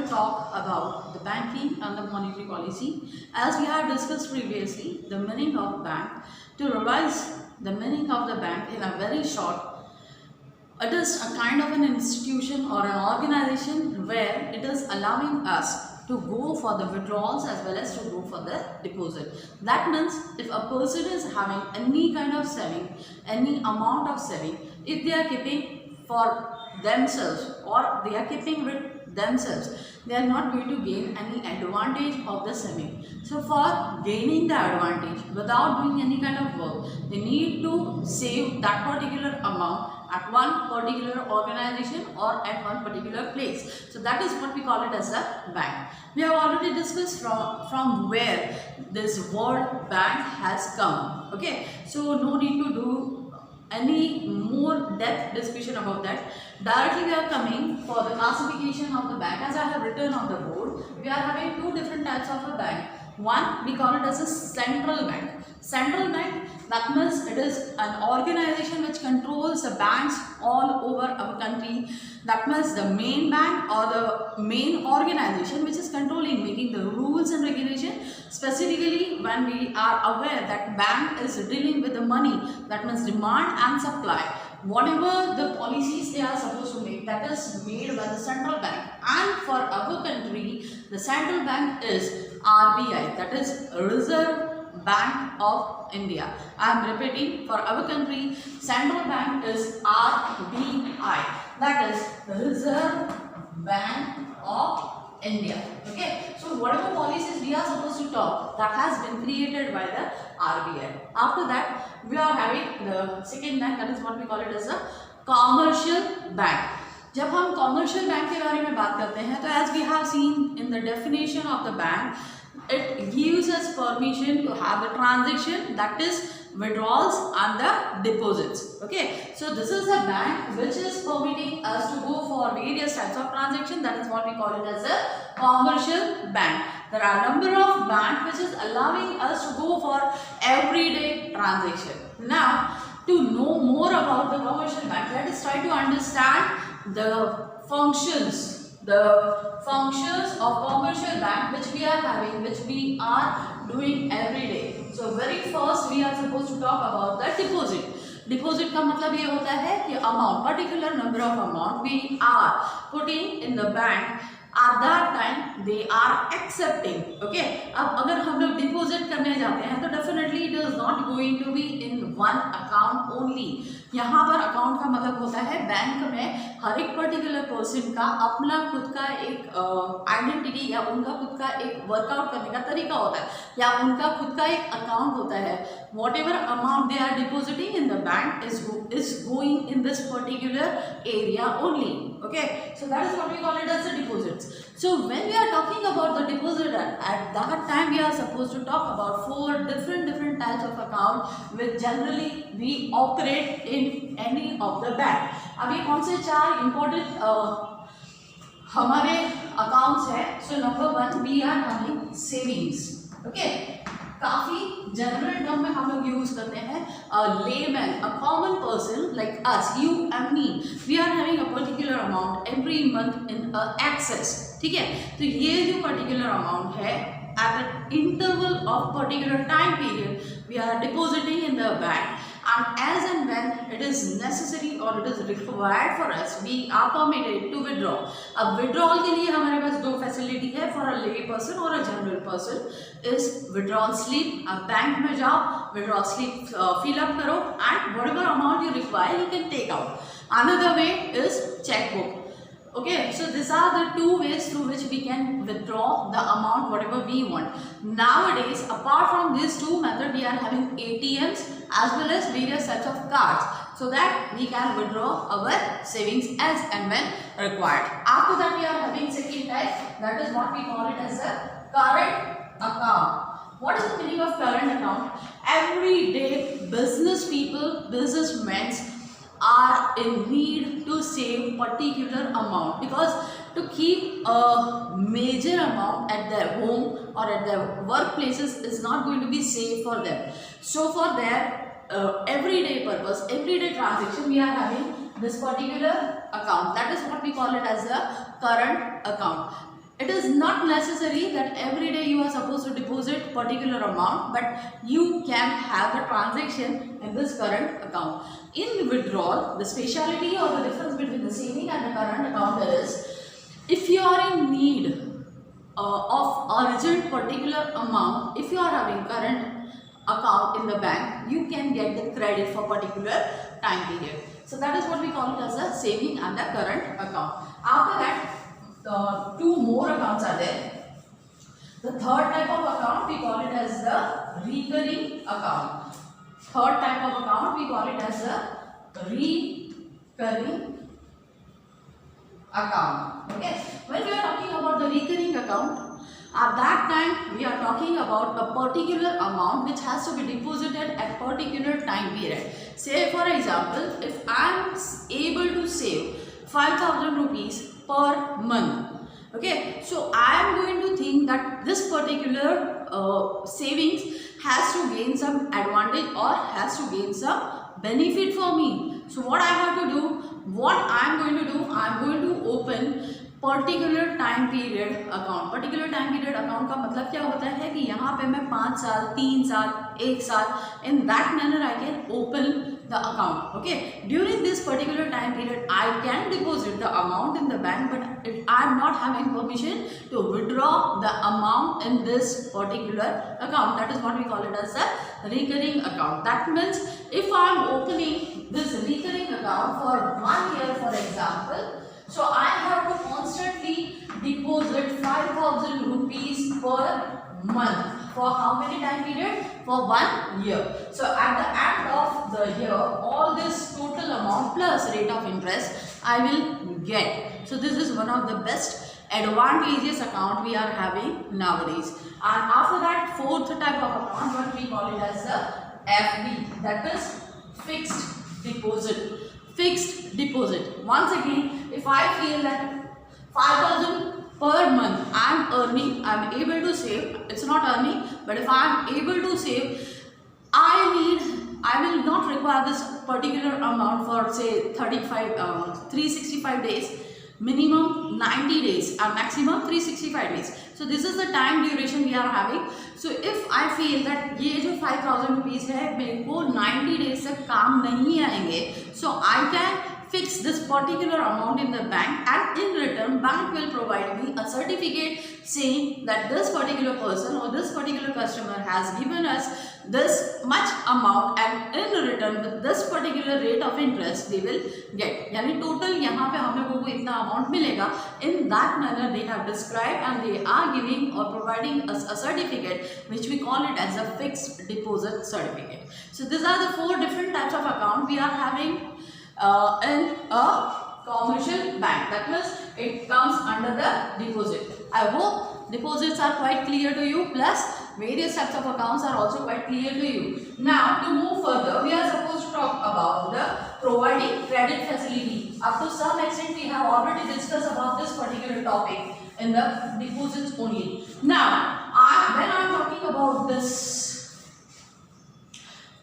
to talk about the banking and the monetary policy. As we have discussed previously, the meaning of bank. To revise the meaning of the bank in a very short, it is a kind of an institution or an organization where it is allowing us to go for the withdrawals as well as to go for the deposit. That means if a person is having any kind of saving, any amount of saving, if they are keeping for themselves or they are keeping with themselves, they are not going to gain any advantage of the saving. So for gaining the advantage without doing any kind of work, they need to save that particular amount at one particular organization or at one particular place. So that is what we call it as a bank. We have already discussed from where this word bank has come. Okay, so no need to do any more depth discussion about that. Directly we are coming for the classification of the bank. As I have written on the board, we are having two different types of a bank. One, we call it as a central bank. Central bank, that means it is an organization which controls the banks all over our country. That means the main bank or the main organization which is controlling, making the rules and regulation. Specifically, when we are aware that bank is dealing with the money, that means demand and supply. Whatever the policies they are supposed to make, that is made by the central bank. And for our country, the central bank is RBI, that is Reserve Bank of India. I am repeating, for our country, central bank is RBI, that is the Reserve Bank of India. Okay, so whatever policies we are supposed to talk, that has been created by the RBI. After that, we are having the second bank, that is what we call it as a commercial bank. जब हम commercial bank के बारे में बात करते हैं तो as we have seen in the definition of the bank, it gives us permission to have the transaction, that is withdrawals and the deposits. Okay, so this is a bank which is permitting us to go for various types of transaction. That is what we call it as a commercial bank. There are a number of banks which is allowing us to go for everyday transaction. Now, to know more about the commercial bank, let us try to understand the functions of commercial bank which we are having, which we are doing every day. So very first we are supposed to talk about the deposit. Deposit का मतलब ये होता है कि amount, particular number of amount we are putting in the bank, at that time they are accepting. Okay, अब अगर हम लोग डिपॉजिट करने जाते हैं तो definitely it is not going to be in one account only. यहाँ पर अकाउंट का मतलब होता है बैंक में हर एक पर्टिकुलर पर्सन का अपना खुद का एक आइडेंटिटी या उनका खुद का एक वर्कआउट करने का तरीका होता है या उनका खुद का एक अकाउंट होता है. Whatever amount they are depositing in the bank is going in this particular area only. Okay, so that is what we call it as the deposits. So when we are talking about the deposit, at that time we are supposed to talk about four different types of account which generally we operate in any of the bank. अब ये कौन से चार important हमारे accounts है? So number one, we are having savings. Okay, काफी general term में हम लोग यूज करते हैं. Layman, a common person like us, you and me, we are having a particular amount every month in excess. ठीक है, तो ये जो पर्टिकुलर अमाउंट है at an interval of particular time period we are depositing in the bank, and as and when it is necessary or it is required for us, we are permitted to withdraw. अब withdrawal के लिए हमारे पास दो facility है for a lay person or a general person. is withdrawal slip. अब bank में जाओ, withdrawal slip fill up करो and whatever amount you require you can take out. Another way is checkbook. Okay, so these are the two ways through which we can withdraw the amount whatever we want. Nowadays, apart from these two methods, we are having ATMs as well as various types of cards, so that we can withdraw our savings as and when required. After that, we are having second type, that is what we call it as a current account. What is the meaning of current account? Everyday business people, businessmen are in need to save particular amount, because to keep a major amount at their home or at their workplaces is not going to be safe for them. So for their everyday purpose, everyday transaction, we are having this particular account. That is what we call it as a current account. It is not necessary that every day you are supposed to deposit particular amount, but you can have the transaction in this current account. In withdrawal, the speciality or the difference between the saving and the current account is, if you are in need of urgent particular amount, if you are having current account in the bank, you can get the credit for particular time period. So that is what we call it as a saving and the current account. After that, two more accounts are there. The third type of account we call it as the recurring account. Third type of account we call it as the recurring account. Okay. When we are talking about the recurring account, at that time we are talking about a particular amount which has to be deposited at particular time period. Say for example, if I am able to save 5,000 rupees per month, okay, so I am going to think that this particular savings has to gain some advantage or has to gain some benefit for me. So what I have to do, what I am going to do, I am going to open particular time period account. Particular time period account का मतलब क्या होता है कि यहाँ पे मैं 5 साल, 3 साल, 1 साल, in that manner I can open the account. Okay, during this particular time period I can deposit the amount in the bank, but I am not having permission to withdraw the amount in this particular account. That is what we call it as a recurring account. That means if I am opening this recurring account for 1 year, for example, so I have to constantly deposit 5,000 rupees per month. For how many time period? For 1 year. So at the end of the year, all this total amount plus rate of interest I will get. So this is one of the best advantageous account we are having nowadays. And after that, fourth type of account, what we call it as the FD, that is fixed deposit. Fixed deposit. Once again, if I feel that 5,000 per month I am earning, I am able to save, it's not earning, but if I am able to save, I will not require this particular amount for say 365 days, minimum 90 days and maximum 365 days. So this is the time duration we are having. So if I feel that ये जो 5,000 rupees है मेरे को 90 days तक काम नहीं आएंगे, so I can fix this particular amount in the bank, and in return bank will provide me a certificate saying that this particular person or this particular customer has given us this much amount, and in return with this particular rate of interest they will get. यानी total यहाँ पे हम लोगों को इतना amount मिलेगा. In that manner they have described and they are giving or providing us a certificate which we call it as a fixed deposit certificate. So these are the 4 different types of account we are having in a commercial bank. That means it comes under the deposit. I hope deposits are quite clear to you, plus various types of accounts are also quite clear to you. Now to move further, we are supposed to talk about the providing credit facility. Up to some extent we have already discussed about this particular topic in the deposits only. Now when I am talking about this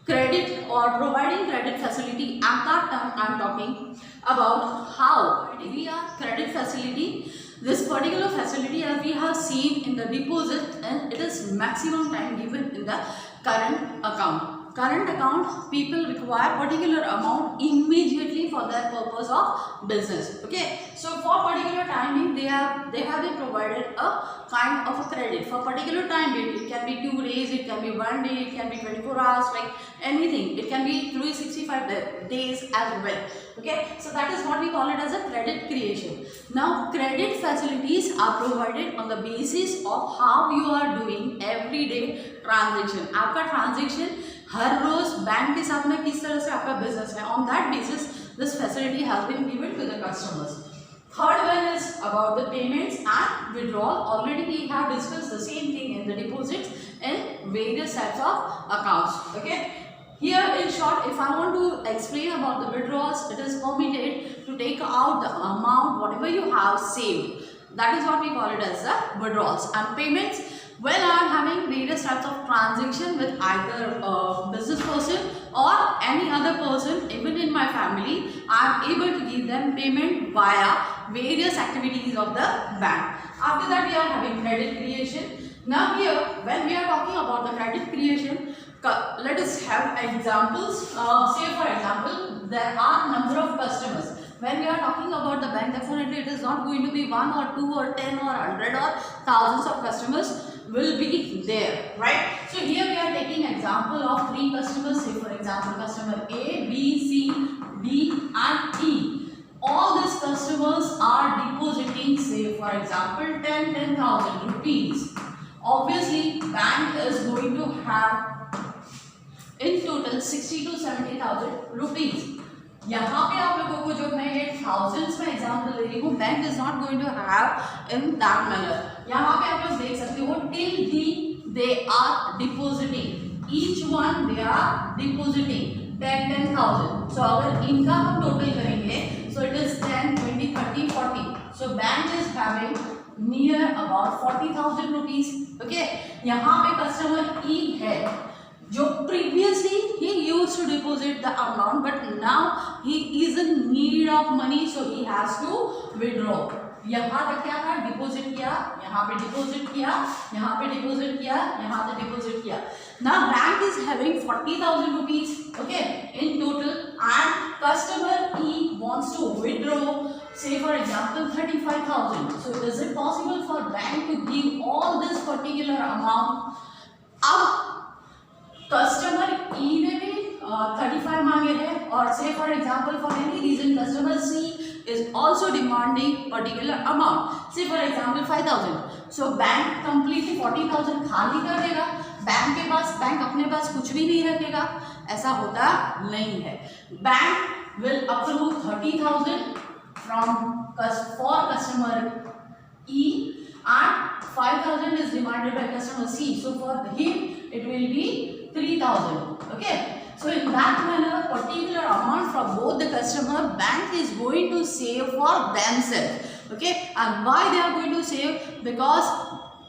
credit or providing credit facility, at that time I am talking about how we are credit facility. This particular facility, as we have seen in the deposit, and it is maximum time given in the current account. Current account, people require particular amount immediately for their purpose of business. Okay, so for particular timing they have been provided a kind of a credit for particular time period. It can be 2 days, it can be 1 day, it can be 24 hours, like anything. It can be 365 days as well. Okay, so that is what we call it as a credit creation. Now credit facilities are provided on the basis of how you are doing everyday transaction. आपका transaction हर रोज bank के साथ में किस तरह से आपका business है, on that basis this facility has been given to the customers. Third one is about the payments and withdrawal. Already we have discussed the same thing in the deposits in various types of accounts. Okay, here in short, if I want to explain about the withdrawals, it is permitted to take out the amount whatever you have saved. That is what we call it as the withdrawals. And payments, when I am having various types of transaction with either a business person or any other person, even in my family, I am able to give them payment via various activities of the bank. After that we are having credit creation. Now here when we are talking about the credit creation, let us have examples. Say for example, there are number of customers. When we are talking about the bank, definitely it is not going to be 1 or 2 or 10 or 100 or thousands of customers will be there, right? So here we are taking example of 3 customers. Say for example, customer A, B, C, D and E. All these customers are depositing, say for example, 10,000 rupees. Obviously, bank is going to have in total 60 to 70,000 rupees. यहाँ पे आप लोगों को जो मैं ये thousands में example दे रही हूँ, bank is not going to have in that manner. यहाँ पे आप लोग देख सकते हो till they are depositing, each one they are depositing 10,000. So अगर इनका हम टोटल करेंगे, so it is 10, 20, 30, 40. So bank is having near about 40,000 rupees. Okay, यहाँ पे कस्टमर E है जो previously he used to deposit the amount, but now he is in need of money, so he has to withdraw. यहाँ तक क्या था, deposit किया, यहाँ पे डिपोजिट किया, यहाँ पे डिपोजिट किया, यहाँ पे डिपोजिट किया. Now bank is having 40,000 rupees, okay, in total, and customer E wants to withdraw, say for example 35,000. So is it possible for bank to give all this particular amount? अब customer E ने भी 35 मांगे हैं, और say for example for any reason customer C is also demanding particular amount, say for example 5,000. So bank completely 40,000 खाली कर देगा, bank अपने पास कुछ भी नहीं रखेगा, ऐसा होता नहीं है. Bank will approve 30,000 for customer E and 5,000 is demanded by customer C. So for him it will be 3,000. Okay. So in that manner, particular amount from both the customer, bank is going to save for themselves. Okay. And why they are going to save? Because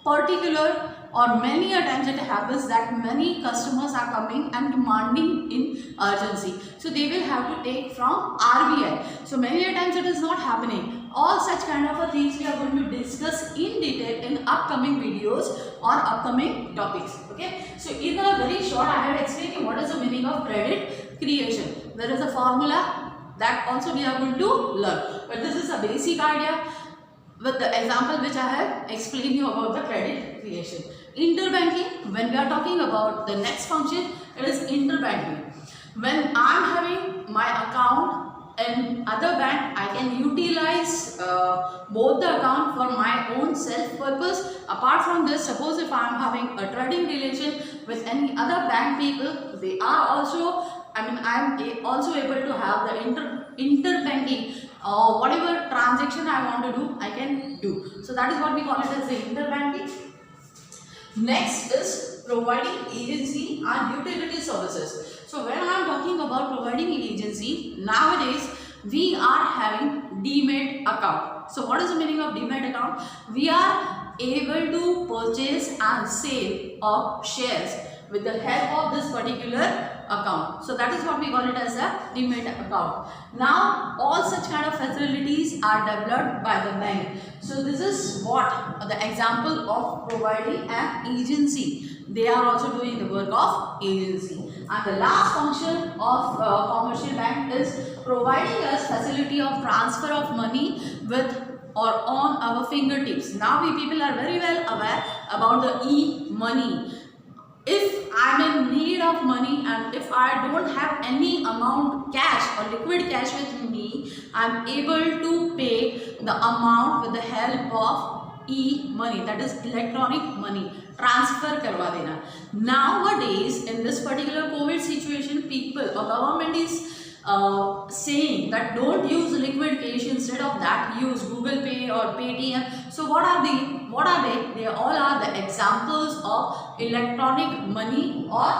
particular or many a times it happens that many customers are coming and demanding in urgency. So they will have to take from RBI. So many a times it is not happening. All such kind of things we are going to discuss in detail in upcoming videos or upcoming topics. Okay. So in a very short, I have explained you what is the meaning of credit creation. There is a formula that also we are going to learn. But this is a basic idea with the example which I have explained you about the credit creation. Interbanking, when we are talking about the next function, it is interbanking. When I am having my account in other bank, I can utilize both the account for my own self purpose. Apart from this, suppose if I am having a trading relation with any other bank people, they are also, I am also able to have the interbanking. Whatever transaction I want to do, I can do. So that is what we call it as the interbanking. Next is providing agency and utility services. So when I am talking about providing agency, nowadays we are having Demat account. So what is the meaning of Demat account? We are able to purchase and sale of shares with the help of this particular account. So that is what we call it as a Demat account. Now all such kind of facilities are developed by the bank. So this is what the example of providing an agency. They are also doing the work of agency. And the last function of commercial bank is providing us facility of transfer of money with or on our fingertips. Now we people are very well aware about the e-money. If I am in need of money and if I don't have any amount cash or liquid cash with me, I am able to pay the amount with the help of e-money, that is electronic money, transfer करवा देना. Nowadays in this particular COVID situation, people or government is saying that don't use liquid cash, instead of that use Google Pay or Paytm. So what are they? They all are the examples of electronic money, or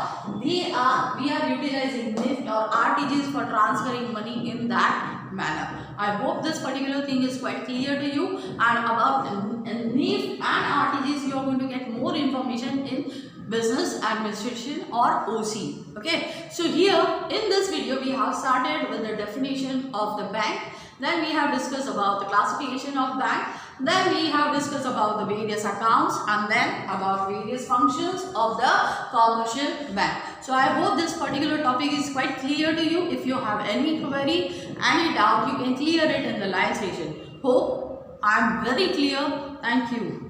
we are utilizing NEFT or RTGS for transferring money in that manner. I hope this particular thing is quite clear to you, and about NEFT and RTGS you are going to get more information in business administration or OC. Okay, so here in this video we have started with the definition of the bank. Then we have discussed about the classification of bank. Then we have discussed about the various accounts and then about various functions of the commercial bank. So I hope this particular topic is quite clear to you. If you have any query, any doubt, you can clear it in the live session. Hope I am very clear. Thank you.